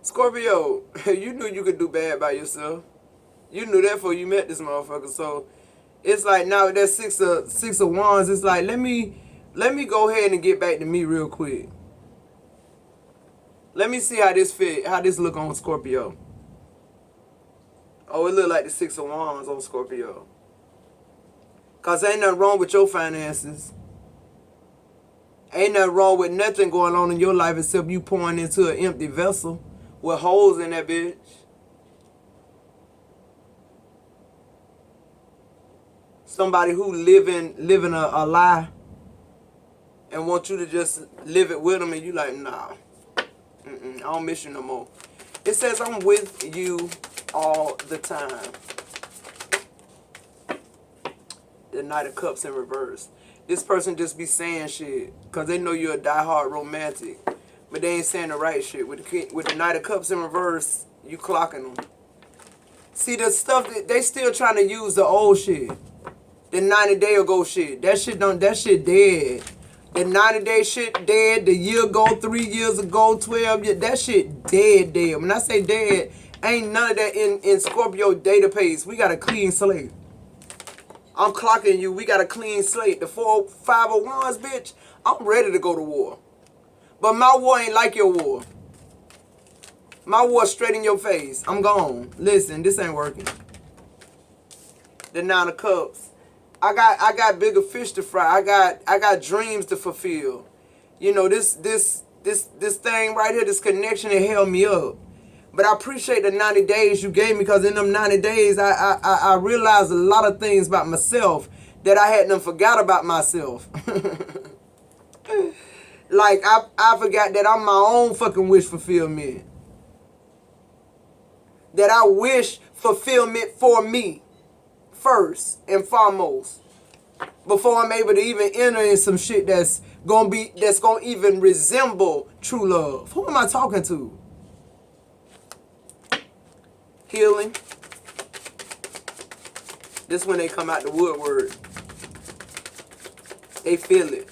Scorpio, you knew you could do bad by yourself. You knew that before you met this motherfucker. So it's like now with that six of wands, it's like let me go ahead and get back to me real quick. Let me see how this fit, how this look on Scorpio. Oh, it look like the Six of Wands on Scorpio. Cause ain't nothing wrong with your finances. Ain't nothing wrong with nothing going on in your life except you pouring into an empty vessel with holes in that bitch. Somebody who living a lie and want you to just live it with them, and you like, nah, I don't miss you no more. It says I'm with you all the time. The Knight of Cups in reverse. This person just be saying shit because they know you're a diehard romantic, but they ain't saying the right shit. With the Knight of Cups in reverse, you clocking them. See, the stuff that they still trying to use the old shit. The 90-day ago shit. That shit dead. The 90-day shit dead. The year ago, 3 years ago, 12 years. That shit dead. When I say dead, ain't none of that in Scorpio database. We got a clean slate. I'm clocking you. We got a clean slate. The 5 of Wands, bitch. I'm ready to go to war. But my war ain't like your war. My war straight in your face. I'm gone. Listen, this ain't working. The 9 of Cups. I got bigger fish to fry. I got dreams to fulfill. You know, this thing right here, this connection, it held me up. But I appreciate the 90 days you gave me, because in them 90 days I realized a lot of things about myself that I hadn't forgot about myself. Like I forgot that I'm my own fucking wish fulfillment. That I wish fulfillment for me first and foremost, before I'm able to even enter in some shit that's gonna even resemble true love. Who am I talking to? Healing. This when they come out the woodwork. They feel it.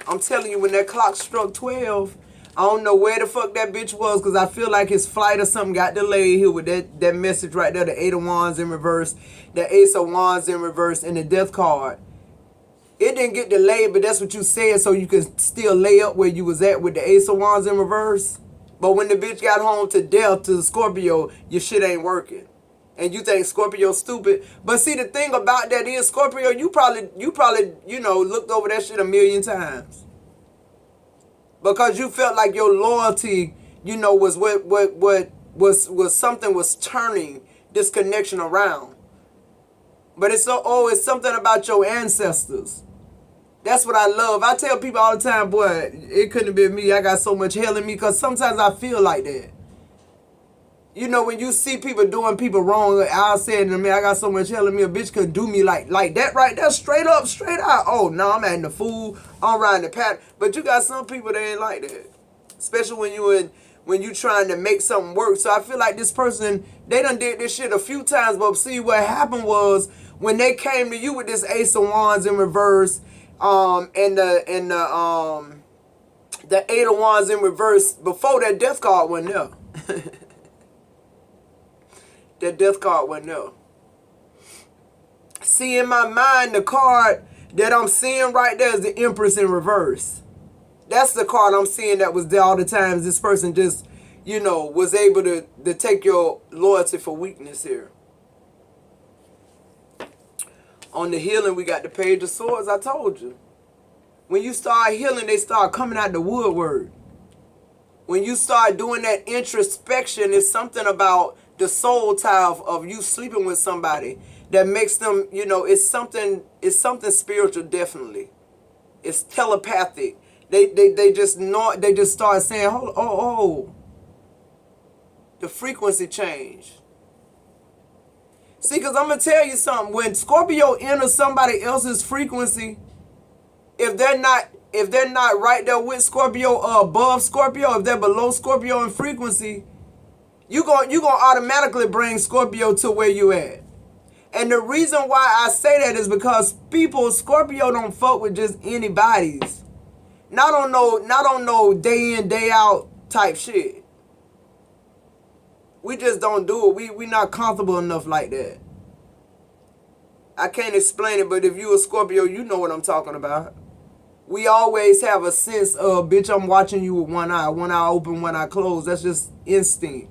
I'm telling you, when that clock struck 12, I don't know where the fuck that bitch was, because I feel like his flight or something got delayed here with that message right there, the 8 of Wands in reverse, the Ace of Wands in reverse, and the Death card. It didn't get delayed, but that's what you said, so you can still lay up where you was at with the Ace of Wands in reverse. But when the bitch got home to death, to Scorpio, your shit ain't working. And you think Scorpio's stupid. But see, the thing about that is, Scorpio, you probably, looked over that shit a million times. Because you felt like your loyalty, was was something was turning this connection around. But it's something about your ancestors. That's what I love. I tell people all the time, boy, it couldn't have been me. I got so much hell in me, because sometimes I feel like that. When you see people doing people wrong, I'll say to me, I got so much hell in me, a bitch could do me like that right there, straight up, straight out. Oh, no, I'm acting the fool. I'm riding the pattern. But you got some people that ain't like that. Especially when you trying to make something work. So I feel like this person, they done did this shit a few times, but see, what happened was, when they came to you with this Ace of Wands in reverse, and the 8 of Wands in reverse, before that Death card went there. That Death card went there. See, in my mind, the card that I'm seeing right there is the Empress in reverse. That's the card I'm seeing that was there all the times. This person just, was able to take your loyalty for weakness here. On the healing, we got the Page of Swords, I told you. When you start healing, they start coming out the woodwork. When you start doing that introspection, it's something about the soul tie of you sleeping with somebody that makes them, it's something spiritual, definitely. It's telepathic. They just know, they just start saying, oh, the frequency change. See, because I'm going to tell you something. When Scorpio enters somebody else's frequency, if they're not right there with Scorpio or above Scorpio, if they're below Scorpio in frequency, you gonna automatically bring Scorpio to where you at. And the reason why I say that is because Scorpio don't fuck with just anybody's. Not on no day in, day out type shit. We just don't do it. We not comfortable enough like that. I can't explain it, but if you a Scorpio, you know what I'm talking about. We always have a sense of, bitch, I'm watching you with one eye open, one eye closed. That's just instinct.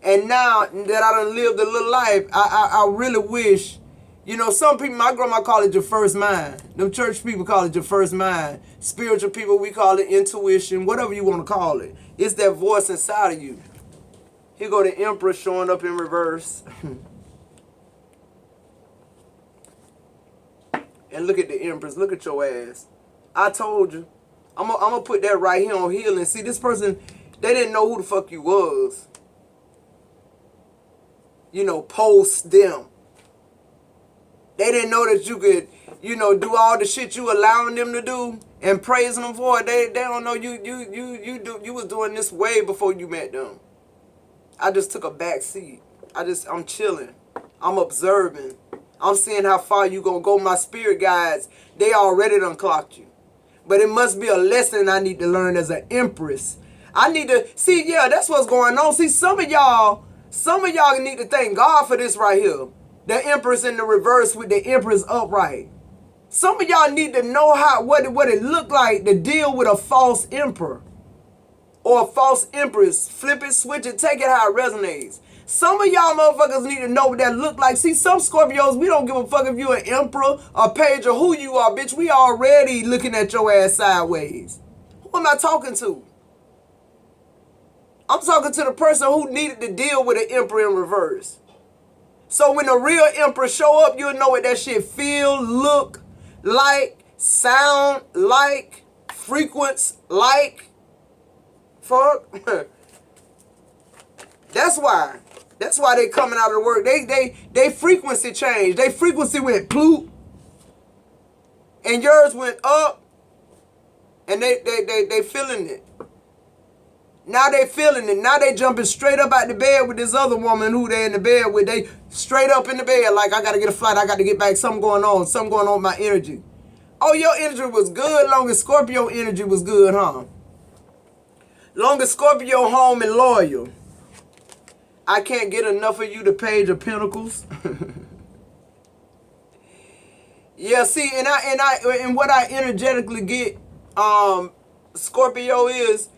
And now that I done lived a little life, I really wish, you know, some people, my grandma call it your first mind. Them church people call it your first mind. Spiritual people, we call it intuition, whatever you want to call it. It's that voice inside of you. Here go the Empress showing up in reverse. And look at the Empress. Look at your ass. I told you. I'm gonna put that right here on healing. See, this person, they didn't know who the fuck you was. You know, post them. They didn't know that you could, you know, do all the shit you allowing them to do and praising them for it. They don't know you was doing this way before you met them. I just took a back seat. I'm chilling. I'm observing. I'm seeing how far you gonna go. My spirit guides, they already done clocked you. But it must be a lesson I need to learn as an Empress. I need to, see, yeah, that's what's going on. See, some of y'all need to thank God for this right here. The Empress in the reverse with the Empress upright. Some of y'all need to know what it looked like to deal with a false emperor. Or a false Empress. Flip it, switch it, take it how it resonates. Some of y'all motherfuckers need to know what that look like. See, some Scorpios, we don't give a fuck if you an emperor, a page, or who you are, bitch. We already looking at your ass sideways. Who am I talking to? I'm talking to the person who needed to deal with an emperor in reverse. So when a real emperor show up, you'll know what that shit feel, look like, sound like, frequency like. Fuck. That's why. That's why they coming out of the work. They frequency changed. They frequency went ploop. And yours went up. And they feeling it. Now they feeling it. Now they jumping straight up out the bed with this other woman who they in the bed with. They straight up in the bed like, I gotta get a flight. I gotta get back. Something going on. Something going on with my energy. Oh, your energy was good long as Scorpio energy was good, huh? Long as Scorpio home and loyal. I can't get enough of you, the Page of Pentacles. Yeah, see, and what I energetically get, Scorpio, is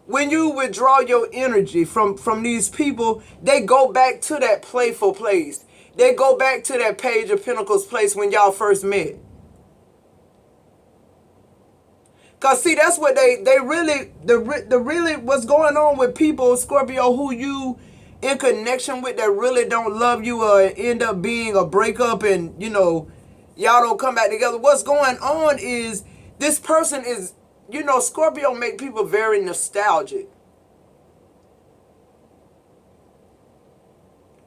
when you withdraw your energy from these people, they go back to that playful place. They go back to that Page of Pentacles place when y'all first met. Cause see, that's what they really, what's going on with people, Scorpio, who you in connection with that really don't love you or end up being a breakup and, you know, y'all don't come back together. What's going on is this person is, you know, Scorpio make people very nostalgic.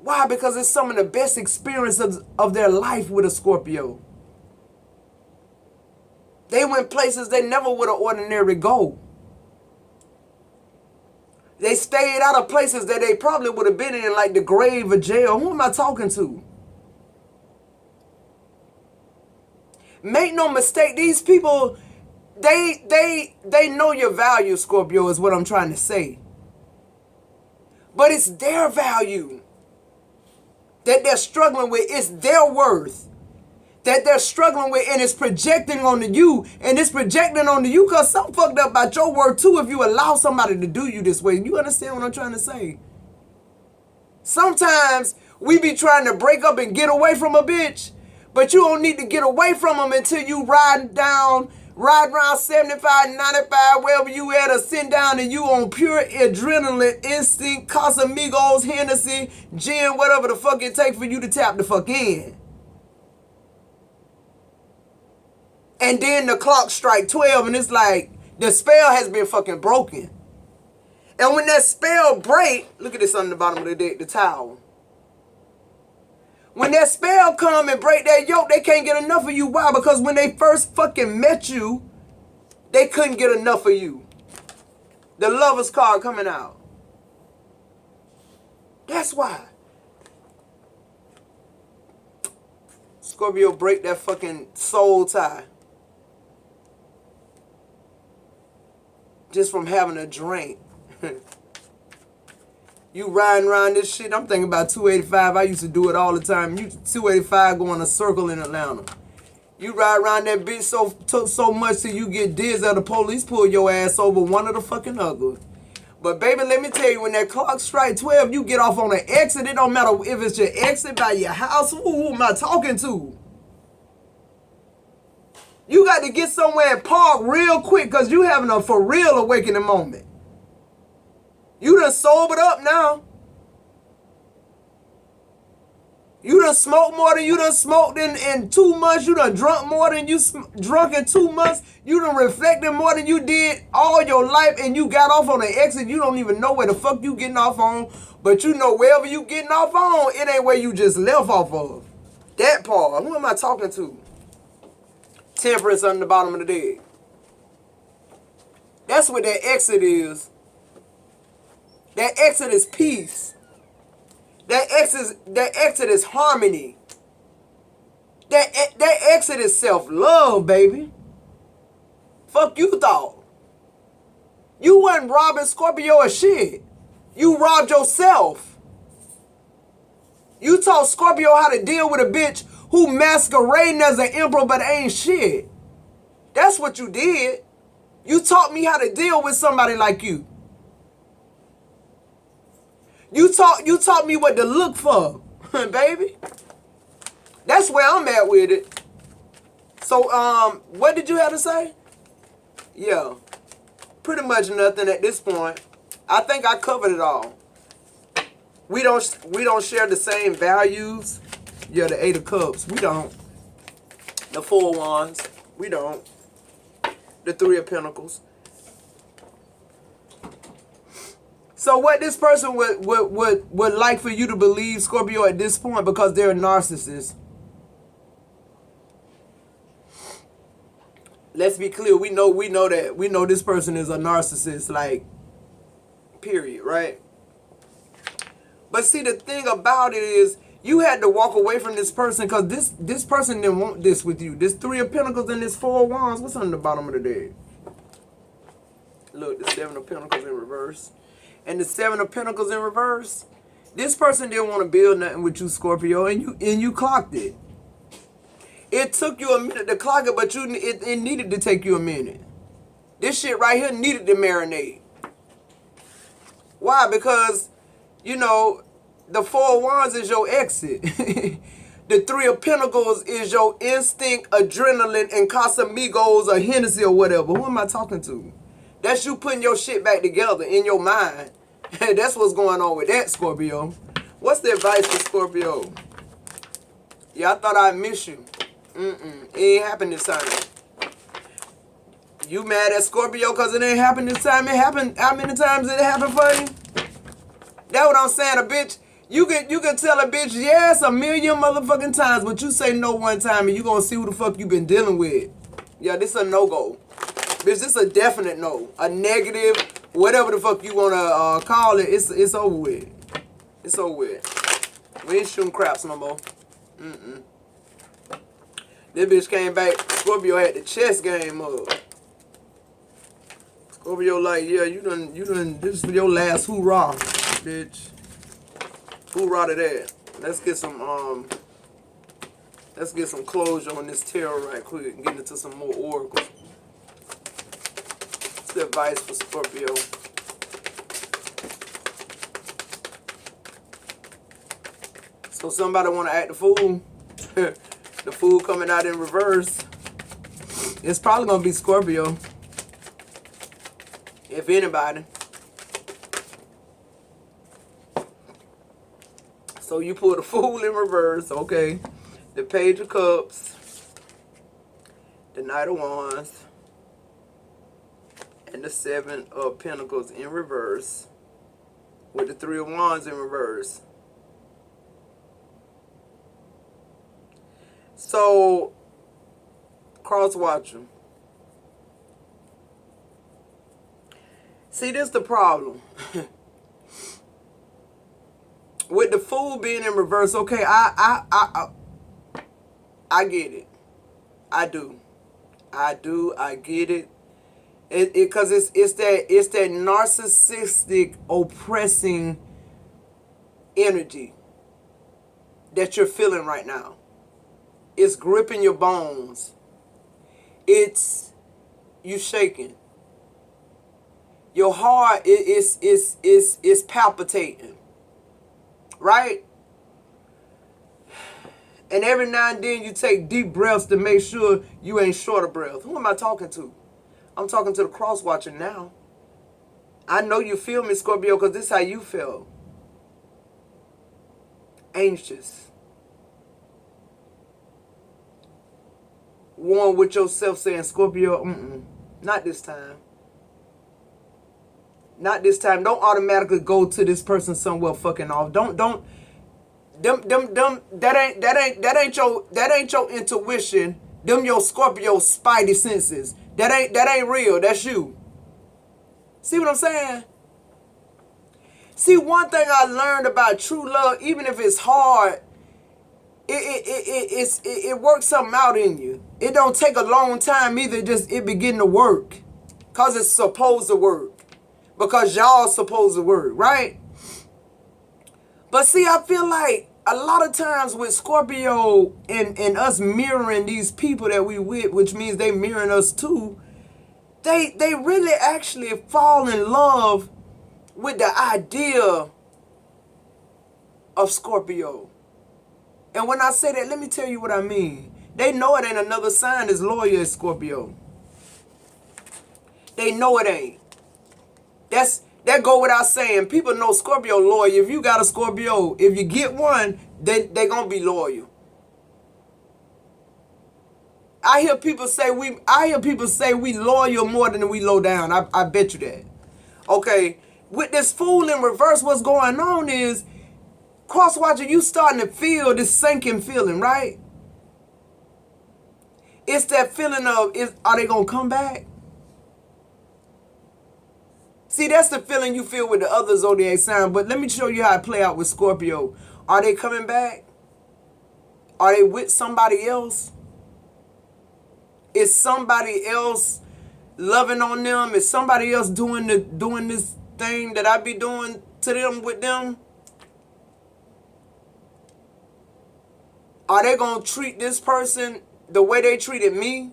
Why? Because it's some of the best experiences of their life with a Scorpio. They went places they never would have ordinarily go. They stayed out of places that they probably would have been in, like the grave or jail. Who am I talking to? Make no mistake, these people, they know your value, Scorpio, is what I'm trying to say. But it's their value that they're struggling with. It's their worth that they're struggling with, and it's projecting onto you, and it's projecting onto you because something fucked up about your worth too if you allow somebody to do you this way. You understand what I'm trying to say? Sometimes we be trying to break up and get away from a bitch, but you don't need to get away from them until you ride around 75, 95, wherever you at, or sit down and you on pure adrenaline, instinct, Casamigos, Hennessy, gin, whatever the fuck it take for you to tap the fuck in. And then the clock strike 12 and it's like the spell has been fucking broken. And when that spell break, look at this on the bottom of the deck, the towel. When that spell come and break that yoke, they can't get enough of you. Why? Because when they first fucking met you, they couldn't get enough of you. The Lover's card coming out. That's why. Scorpio, break that fucking soul tie. Just from having a drink. You riding around this shit. I'm thinking about 285. I used to do it all the time. You 285 going a circle in Atlanta. You ride around that bitch so much till you get dizzy or the police pull your ass over one of the fucking others. But baby, let me tell you, when that clock strike 12, you get off on the exit. It don't matter if it's your exit by your house. Who am I talking to? You got to get somewhere and park real quick because you having a for real awakening moment. You done sobered up now. You done smoked more than you done smoked in 2 months. You done drunk more than you drunk in 2 months. You done reflected more than you did all your life, and you got off on the exit. You don't even know where the fuck you getting off on, but you know wherever you getting off on, it ain't where you just left off of. That part. Who am I talking to? Temperance on the bottom of the deck. That's what that exit is. That exit is peace. That exit is harmony. That exit is self-love, baby. Fuck you thought. You wasn't robbing Scorpio or shit. You robbed yourself. You taught Scorpio how to deal with a bitch who masquerading as an emperor but ain't shit. That's what you did. You taught me how to deal with somebody like you. You taught me what to look for, baby. That's where I'm at with it. So, what did you have to say? Yeah, pretty much nothing at this point. I think I covered it all. We don't share the same values. Yeah, the 8 of Cups, we don't. The 4 of Wands, we don't. The 3 of Pentacles. So what this person would like for you to believe, Scorpio, at this point, because they're a narcissist. Let's be clear. We know this person is a narcissist, like, period, right? But see, the thing about it is, you had to walk away from this person because this person didn't want this with you. This 3 of Pentacles and this 4 of Wands. What's on the bottom of the deck? Look, the 7 of Pentacles in reverse. And the 7 of Pentacles in reverse. This person didn't want to build nothing with you, Scorpio, and you clocked it. It took you a minute to clock it, but it needed to take you a minute. This shit right here needed to marinate. Why? Because, you know, the 4 of Wands is your exit. The 3 of Pentacles is your instinct, adrenaline, and Casamigos or Hennessy or whatever. Who am I talking to? That's you putting your shit back together in your mind. That's what's going on with that, Scorpio. What's the advice for Scorpio? Yeah, I thought I'd miss you. It ain't happened this time. You mad at Scorpio because it ain't happened this time? It happened. How many times did it happen for you? That's what I'm saying. A bitch, you can tell a bitch yes a million motherfucking times, but you say no one time and you gonna see who the fuck you been dealing with. Yeah, this a no-go. Bitch, this a definite no. A negative, whatever the fuck you wanna call it, it's over with. It's over with. We ain't shooting craps no more. This bitch came back. Scorpio had the chess game up. Scorpio like, yeah, you done, this is your last hoorah, bitch. Hoorah to that. Let's get some closure on this tarot right quick and get into some more oracles. What's the advice for Scorpio? So somebody want to act the fool? The fool coming out in reverse. It's probably going to be Scorpio. If anybody. So you pull the fool in reverse. Okay. The Page of Cups. The Knight of Wands. And the 7 of Pentacles in reverse. With the 3 of Wands in reverse. So, cross watch them. See, this the problem. With the fool being in reverse, okay, I get it. I do. I get it. Because it's that narcissistic, oppressing energy that you're feeling right now. It's gripping your bones. It's you shaking. Your heart is palpitating. Right? And every now and then you take deep breaths to make sure you ain't short of breath. Who am I talking to? I'm talking to the cross watcher now. I know you feel me, Scorpio, because this is how you feel. Anxious. Warm with yourself saying, Scorpio, not this time. Not this time. Don't automatically go to this person somewhere fucking off. Don't that ain't your intuition. Them your Scorpio spidey senses. That ain't real. That's you. See what I'm saying? See, one thing I learned about true love, even if it's hard, it works something out in you. It don't take a long time either. Just it begin to work, cause it's supposed to work, because y'all supposed to work, right? But see, I feel like a lot of times with Scorpio and us mirroring these people that we with, which means they mirroring us too, they really actually fall in love with the idea of Scorpio. And when I say that, let me tell you what I mean. They know it ain't another sign as loyal as Scorpio. They know it ain't. That go without saying. People know Scorpio loyal. If you got a Scorpio, if you get one, they gonna be loyal. I hear people say we loyal more than we low down. I bet you that. Okay. With this fool in reverse, what's going on is, cross watcher, you starting to feel this sinking feeling, right? It's that feeling of, are they gonna come back? See, that's the feeling you feel with the other zodiac sign. But let me show you how it play out with Scorpio. Are they coming back? Are they with somebody else? Is somebody else loving on them? Is somebody else doing this thing that I be doing to them with them? Are they gonna treat this person the way they treated me?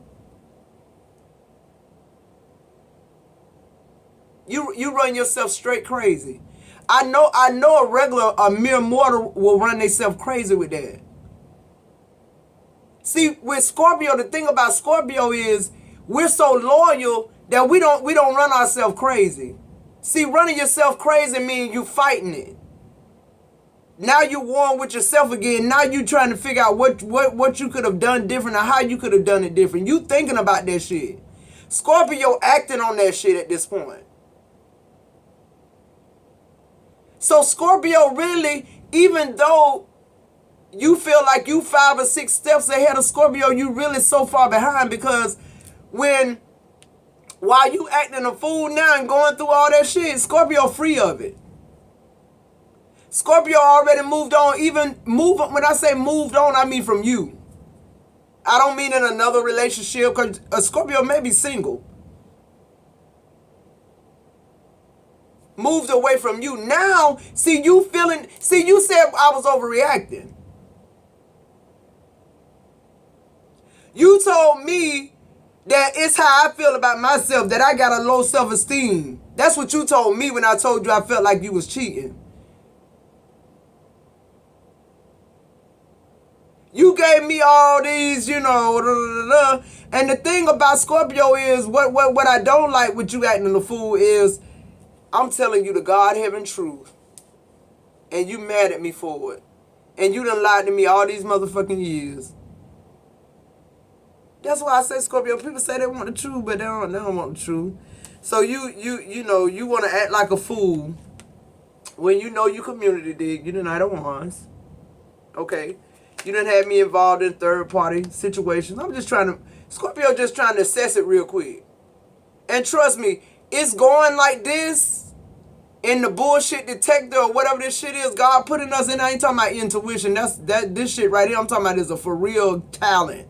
You run yourself straight crazy. I know a mere mortal will run themselves crazy with that. See, with Scorpio, the thing about Scorpio is we're so loyal that we don't run ourselves crazy. See, running yourself crazy means you fighting it. Now you warm with yourself again. Now you trying to figure out what you could have done different or how you could have done it different. You thinking about that shit. Scorpio acting on that shit at this point. So Scorpio really, even though you feel like you 5 or 6 steps ahead of Scorpio, you really so far behind, because while you acting a fool now and going through all that shit, Scorpio free of it. Scorpio already moved on. When I say moved on, I mean from you. I don't mean in another relationship, because a Scorpio may be single. Moved away from you. Now, you said I was overreacting. You told me that it's how I feel about myself, that I got a low self-esteem. That's what you told me when I told you I felt like you was cheating. You gave me all these, and the thing about Scorpio is, what I don't like with you acting a fool is, I'm telling you the God-heaven truth, and you mad at me for it. And you done lied to me all these motherfucking years. That's why I say Scorpio, people say they want the truth, but they don't want the truth. So you want to act like a fool when you know you community dig, you the Knight of Wands. Okay? You done had me involved in third-party situations. Scorpio just trying to assess it real quick. And trust me, it's going like this in the bullshit detector or whatever this shit is God putting us in. I ain't talking about intuition. This shit right here I'm talking about is a for real talent.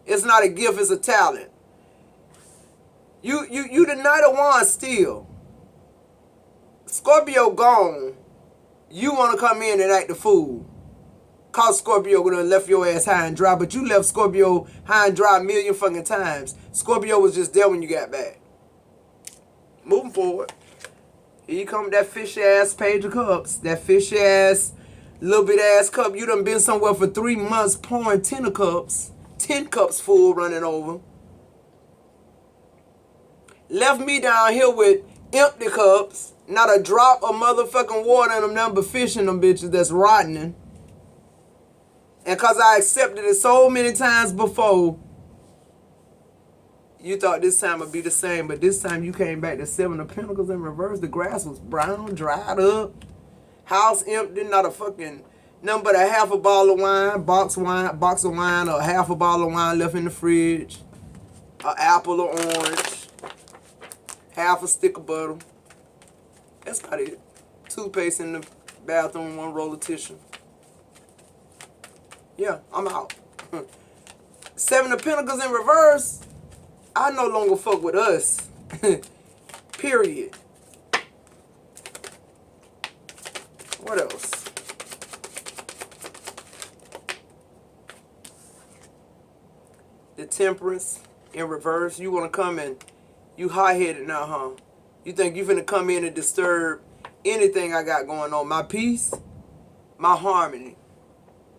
It's not a gift, it's a talent. You the Knight of Wands still. Scorpio gone. You want to come in and act the fool. Cause Scorpio would have left your ass high and dry, but you left Scorpio high and dry a million fucking times. Scorpio was just there when you got back. Moving forward. Here you come with that fishy ass Page of Cups. That fishy ass, little bit ass cup. You done been somewhere for 3 months pouring 10 of cups. 10 cups full running over. Left me down here with empty cups. Not a drop of motherfucking water in them, nothing but fish in them bitches that's rotting. And cause I accepted it so many times before, you thought this time would be the same, but this time you came back to 7 of Pentacles in reverse. The grass was brown, dried up, house empty, not a fucking, nothing but a half a bottle of wine, box of wine, or half a bottle of wine left in the fridge, an apple or orange, half a stick of butter. That's about it. Toothpaste in the bathroom, 1 roll of tissue. Yeah, I'm out. 7 of Pentacles in reverse. I no longer fuck with us. Period. What else? The Temperance in reverse. You want to come in. You high-headed now, huh? You think you finna come in and disturb anything I got going on. My peace, my harmony,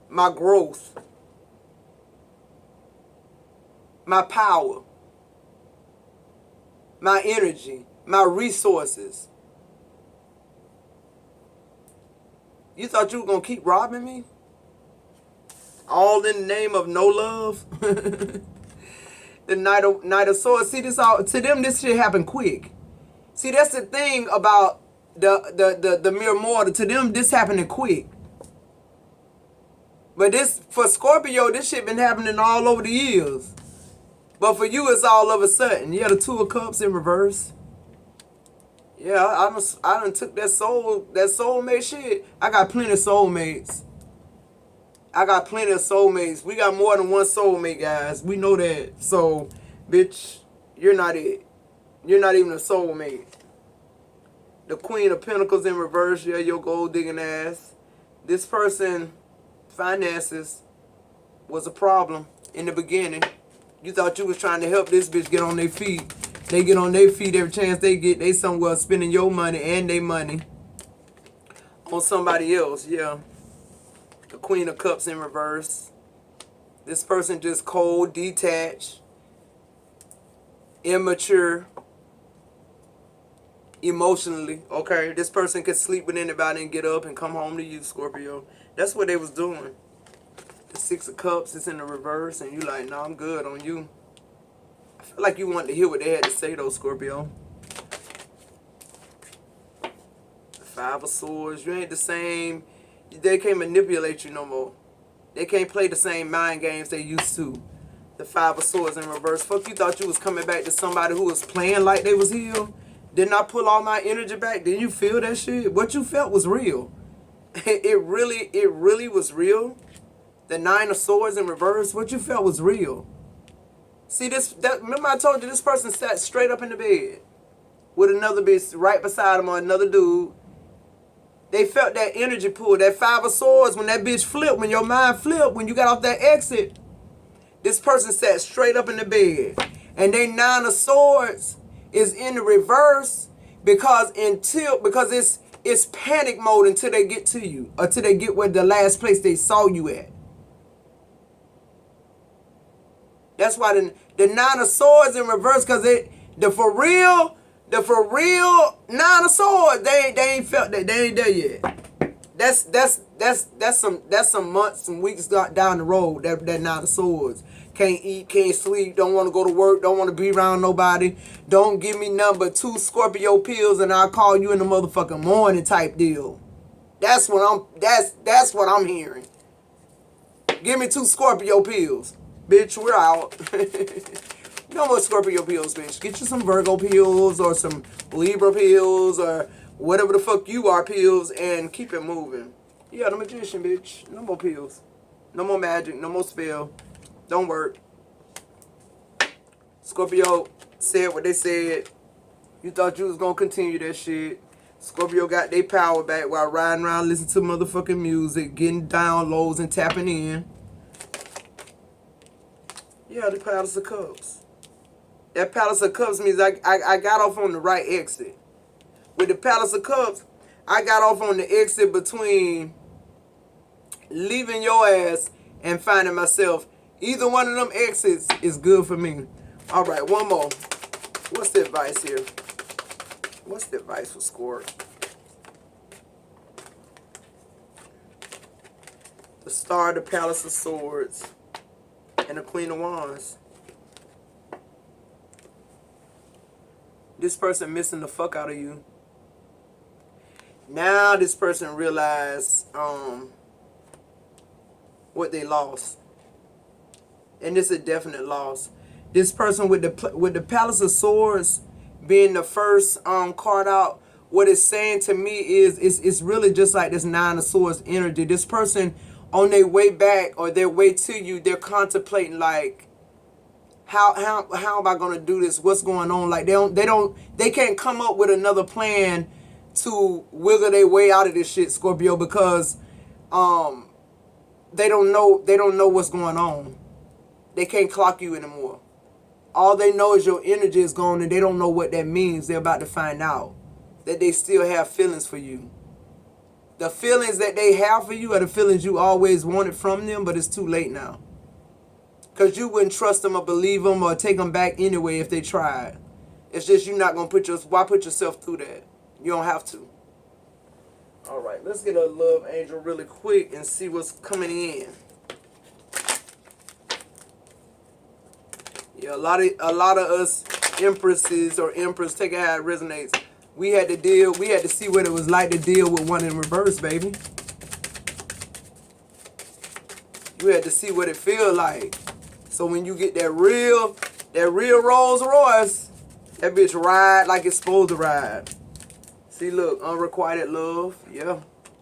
my growth, my power, my energy, my resources. You thought you were going to keep robbing me? All in the name of no love? The Knight of Swords. See, this all, to them, this shit happened quick. See, that's the thing about the mere mortal. To them, this happening quick. But this, for Scorpio, this shit been happening all over the years. But for you, it's all of a sudden. Yeah, the 2 of Cups in reverse. Yeah, I done took that soulmate shit. I got plenty of soulmates. I got plenty of soulmates. We got more than one soulmate, guys. We know that. So, bitch, you're not it. You're not even a soulmate. The Queen of Pentacles in reverse. Yeah, your gold digging ass. This person, finances, was a problem in the beginning. You thought you was trying to help this bitch get on their feet. They get on their feet every chance they get. They somewhere spending your money and their money on somebody else. Yeah. The Queen of Cups in reverse. This person just cold, detached, immature, emotionally. Okay, this person could sleep with anybody and get up and come home to you, Scorpio. That's what they was doing. The 6 of Cups is in the reverse, and you like, nah, I'm good on you. I feel like you wanted to hear what they had to say, though, Scorpio. The 5 of Swords. You ain't the same. They can't manipulate you no more. They can't play the same mind games they used to. The 5 of Swords in reverse. Fuck, you thought you was coming back to somebody who was playing like they was healed? Didn't I pull all my energy back? Didn't you feel that shit? What you felt was real. It really was real. The 9 of Swords in reverse, what you felt was real. See, remember I told you this person sat straight up in the bed with another bitch right beside him or another dude. They felt that energy pull, that 5 of Swords, when that bitch flipped, when your mind flipped, when you got off that exit. This person sat straight up in the bed. And they 9 of Swords is in the reverse because it's panic mode until they get to you. Until they get where the last place they saw you at. That's why the 9 of Swords in reverse, because the for real 9 of Swords, they ain't felt that. They ain't there yet. That's some months, some weeks down the road, that 9 of Swords. Can't eat, can't sleep, don't want to go to work, don't want to be around nobody. Don't give me number 2 Scorpio pills and I'll call you in the motherfucking morning type deal. That's what I'm hearing. Give me 2 Scorpio pills. Bitch, we're out. No more Scorpio pills, bitch. Get you some Virgo pills or some Libra pills or whatever the fuck you are pills and keep it moving. Yeah, the Magician, bitch. No more pills. No more magic. No more spell. Don't work. Scorpio said what they said. You thought you was going to continue that shit. Scorpio got their power back while riding around listening to motherfucking music, getting downloads and tapping in. Yeah, the Palace of Cups. That Palace of Cups means I got off on the right exit. With the Palace of Cups, I got off on the exit between leaving your ass and finding myself. Either one of them exits is good for me. All right, one more. What's the advice here? What's the advice for Scorp? The Star, the Palace of Swords, and the Queen of Wands. This person missing the fuck out of you. Now this person realize what they lost, and it's a definite loss. This person with the Palace of Swords being the first card out, what it's saying to me is it's really just like this Nine of Swords energy. This person on their way back or their way to you, they're contemplating like, how am I gonna do this? What's going on? Like they can't come up with another plan to wiggle their way out of this shit, Scorpio, because they don't know what's going on. They can't clock you anymore. All they know is your energy is gone, and they don't know what that means. They're about to find out that they still have feelings for you. The feelings that they have for you are the feelings you always wanted from them, but it's too late now. Because you wouldn't trust them or believe them or take them back anyway if they tried. It's just you're not going to why put yourself through that? You don't have to. All right, let's get a love angel really quick and see what's coming in. Yeah, a lot of us empresses or empress, take it how it resonates. We had to see what it was like to deal with one in reverse, baby. You had to see what it feel like. So when you get that real Rolls Royce, that bitch ride like it's supposed to ride. See, look, unrequited love. Yeah,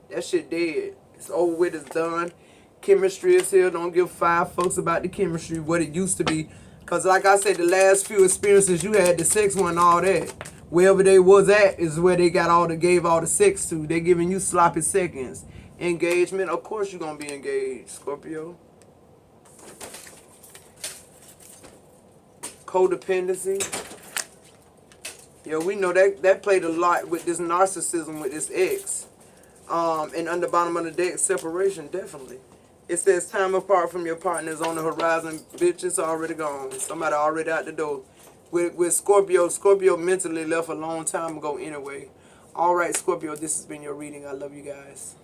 that shit dead. It's over with, it's done. Chemistry is here. Don't give five fucks about the chemistry, what it used to be. Because like I said, the last few experiences you had, the sex one, all that. Wherever they was at is where they gave all the sex to. They giving you sloppy seconds. Engagement, of course you're going to be engaged, Scorpio. Codependency. Yeah, we know that played a lot with this narcissism with this ex. And under bottom of the deck, separation, definitely. It says time apart from your partners on the horizon. Bitch, it's already gone. Somebody already out the door. With Scorpio mentally left a long time ago anyway. All right, Scorpio, this has been your reading. I love you guys.